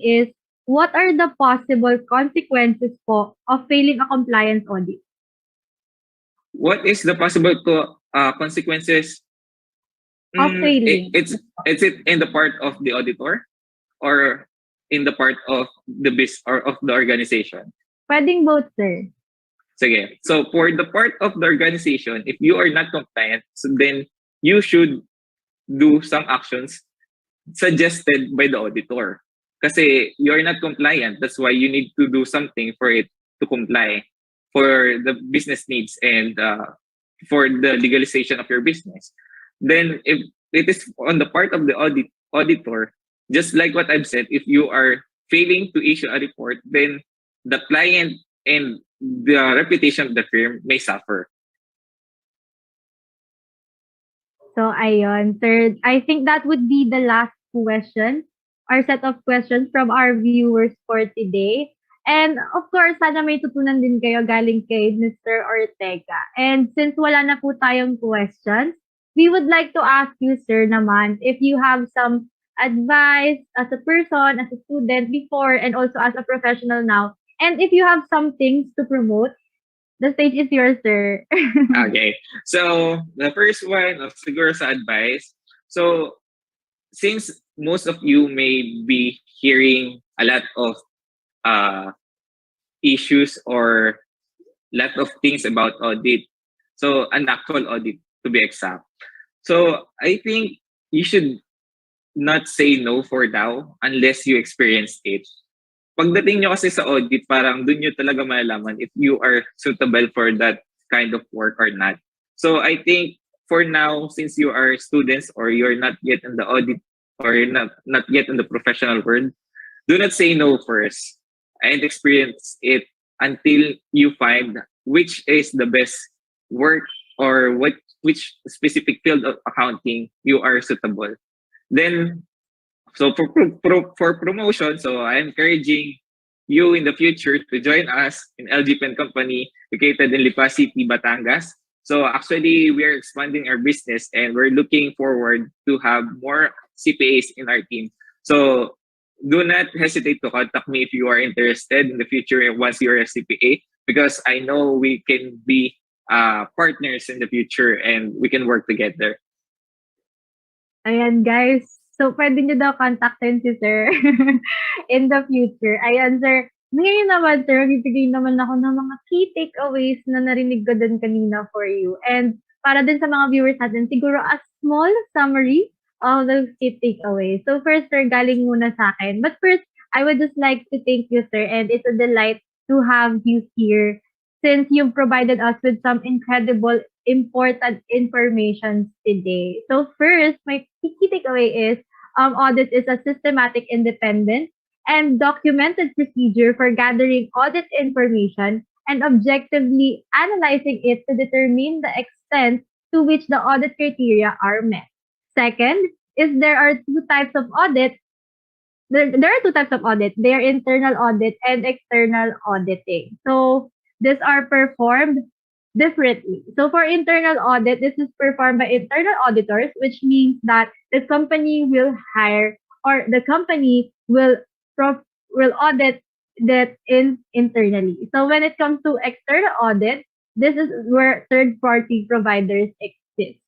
is, what are the possible consequences po of failing a compliance audit? What is the possible consequences? Of failing. It's it in the part of the auditor or in the part of the or of the organization? Pwedeng both, sir. Sige. So for the part of the organization, if you are not compliant, so then you should do some actions suggested by the auditor. Kasi you're not compliant. That's why you need to do something for it to comply for the business needs and for the legalization of your business. Then if it is on the part of the auditor, just like what I've said, if you are failing to issue a report, then the client and the reputation of the firm may suffer. So, ayun. Third, I think that would be the last question or set of questions from our viewers for today. And of course, sana may tutunan din kayo galing kay Mr. Ortega. And since wala na po tayong questions, we would like to ask you, sir, naman, if you have some advice as a person, as a student before, and also as a professional now. And if you have some things to promote, the stage is yours, sir. Okay. So the first one of siguro sa advice. So since most of you may be hearing a lot of issues or lot of things about audit. So an actual audit to be exact. So I think you should not say no for now unless you experience it. Pagdating nyo kasi sa audit, parang dun nyo talaga malalaman if you are suitable for that kind of work or not. So I think for now, since you are students or you're not yet in the audit or you're not yet in the professional world, do not say no first and experience it until you find which is the best work or which specific field of accounting you are suitable. Then, so for promotion, so I'm encouraging you in the future to join us in LG Pen Company located in Lipa City, Batangas. So actually, we are expanding our business and we're looking forward to have more CPAs in our team. So do not hesitate to contact me if you are interested in the future once you're a CPA, because I know we can be partners in the future and we can work together. Ayan, guys. So, pwede nyo daw kontaktin si sir in the future. Ayan, sir. Ngayon naman, sir, bibigay naman ako ng mga key takeaways na narinig ko din kanina for you. And para din sa mga viewers natin, siguro a small summary of those key takeaways. So, first, sir, galing muna sa akin. But first, I would just like to thank you, sir. And it's a delight to have you here since you've provided us with some incredible important information today. So first, my key takeaway is audit is a systematic, independent, and documented procedure for gathering audit information and objectively analyzing it to determine the extent to which the audit criteria are met. Second, is there are two types of audit. There are two types of audit. They are internal audit and external auditing. So these are performed differently. So for internal audit, this is performed by internal auditors, which means that the company will hire or the company will audit that internally. So when it comes to external audit, this is where third party providers exist.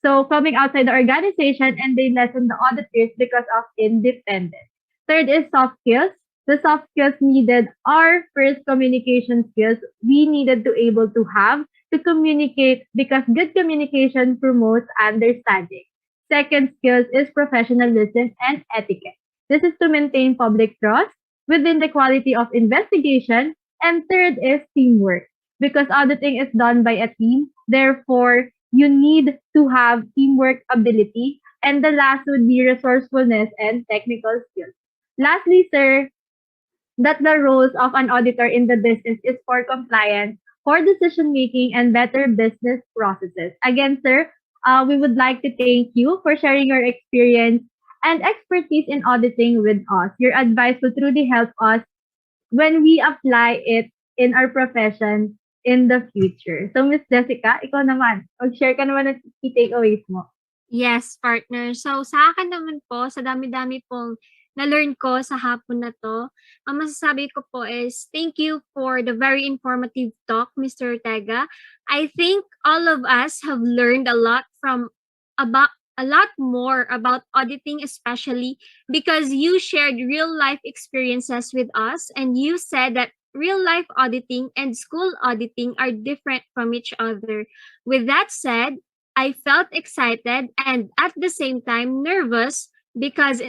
So coming outside the organization and they lessen the audit risk because of independence. Third is soft skills. The soft skills needed are first communication skills we needed to able to have to communicate because good communication promotes understanding. Second skills is professionalism and etiquette. This is to maintain public trust within the quality of investigation. And third is teamwork because auditing is done by a team. Therefore, you need to have teamwork ability. And the last would be resourcefulness and technical skills. Lastly, sir, that the roles of an auditor in the business is for compliance, for decision making, and better business processes. Again, sir, we would like to thank you for sharing your experience and expertise in auditing with us. Your advice will truly help us when we apply it in our profession in the future. So, Miss Jessica, ikaw naman, mag-share ka naman ng key takeaways mo. Yes, partner. So, sa akin naman po, sa dami-dami pong na-learn ko sa hapon na 'to. Ang masasabi ko po is thank you for the very informative talk, Mr. Ortega. I think all of us have learned a lot about a lot more about auditing, especially because you shared real life experiences with us, and you said that real life auditing and school auditing are different from each other. With that said, I felt excited and at the same time nervous because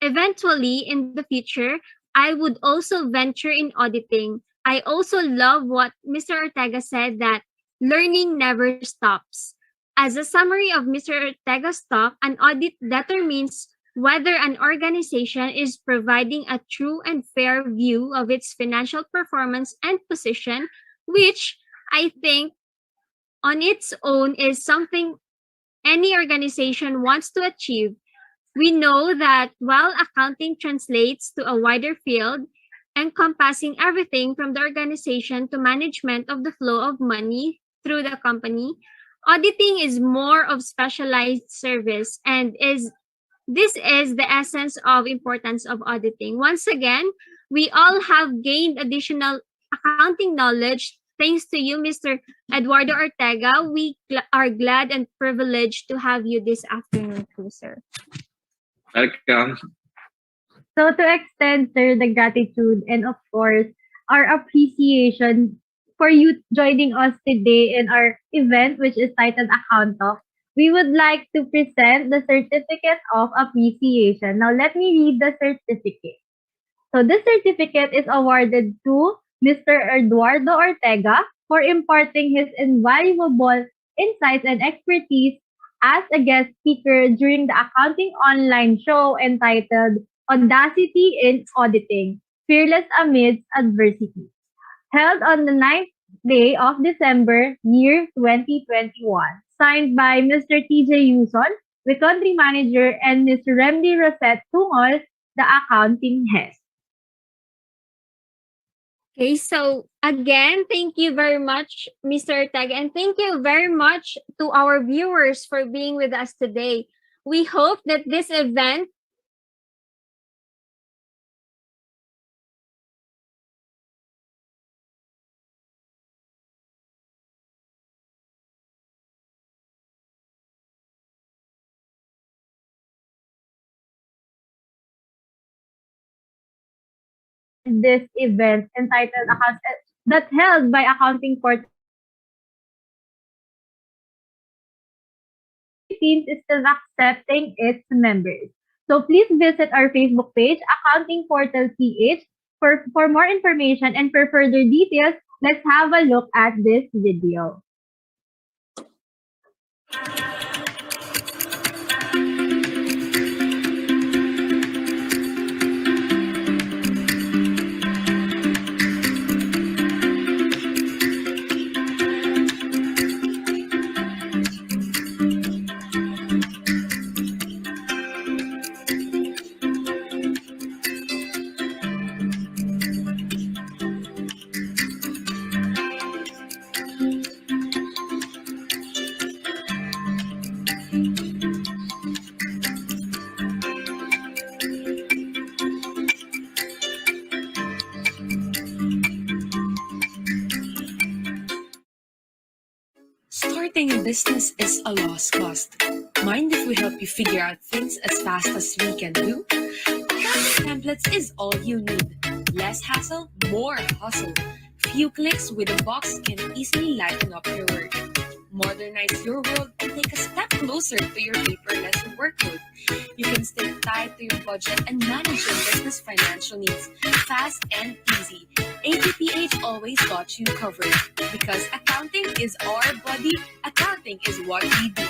eventually in the future, I would also venture in auditing. I also love what Mr. Ortega said, that learning never stops. As a summary of Mr. Ortega's talk, an audit determines whether an organization is providing a true and fair view of its financial performance and position, which I think on its own is something any organization wants to achieve. We know that while accounting translates to a wider field, encompassing everything from the organization to management of the flow of money through the company, auditing is more of specialized service and is this is the essence of importance of auditing. Once again, we all have gained additional accounting knowledge thanks to you, Mr. Eduardo Ortega. We are glad and privileged to have you this afternoon too, sir. Welcome. So to extend, sir, the gratitude and of course our appreciation for you joining us today in our event, which is titled Account Talk, we would like to present the Certificate of Appreciation. Now let me read the certificate. So this certificate is awarded to Mr. Eduardo Ortega for imparting his invaluable insights and expertise as a guest speaker during the accounting online show entitled Audacity in Auditing, Fearless Amidst Adversity, held on the 9th day of December, year 2021. Signed by Mr. TJ Yuson, the country manager, and Ms. Remdy Rosette Tungol, the accounting head. Okay, so again, thank you very much, Mr. Ortega, and thank you very much to our viewers for being with us today. We hope that this event This event entitled that's held by Accounting Portal Philippines is still accepting its members. So please visit our Facebook page, Accounting Portal PH, for more information and for further details. Let's have a look at this video. Starting a business is a lost cost. Mind if we help you figure out things as fast as we can do? Accounting templates is all you need. Less hassle, more hustle. Few clicks with a box can easily lighten up your work. Modernize your world and take a step closer to your paperless workload. You can stay tied to your budget and manage your business financial needs fast and easy. APPH always got you covered because accounting is our buddy. Accounting is what we do.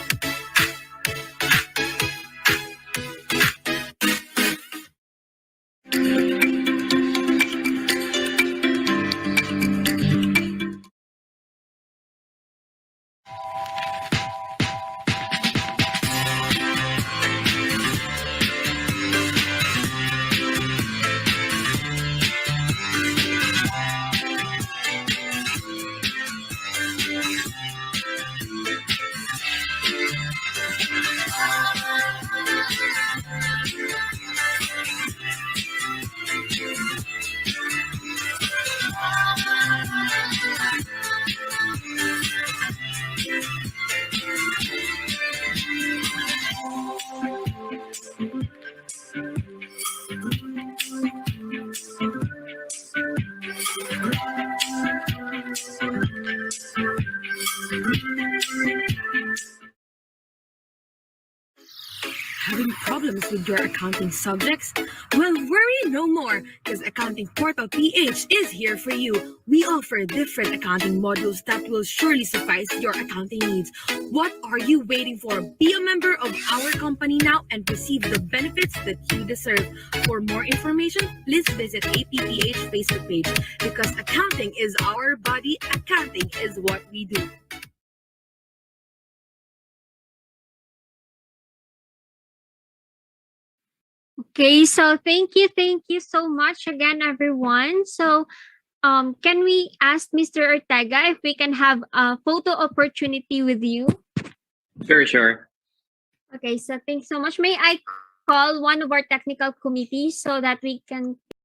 with your accounting subjects? Well, worry no more, because Accounting Portal PH is here for you. We offer different accounting modules that will surely suffice your accounting needs. What are you waiting for? Be a member of our company now and receive the benefits that you deserve. For more information, please visit APPH Facebook page, because accounting is our body, accounting is what we do. Okay, so thank you so much again, everyone. So, can we ask Mr. Ortega if we can have a photo opportunity with you? Sure. Okay, so thanks so much. May I call one of our technical committees so that we can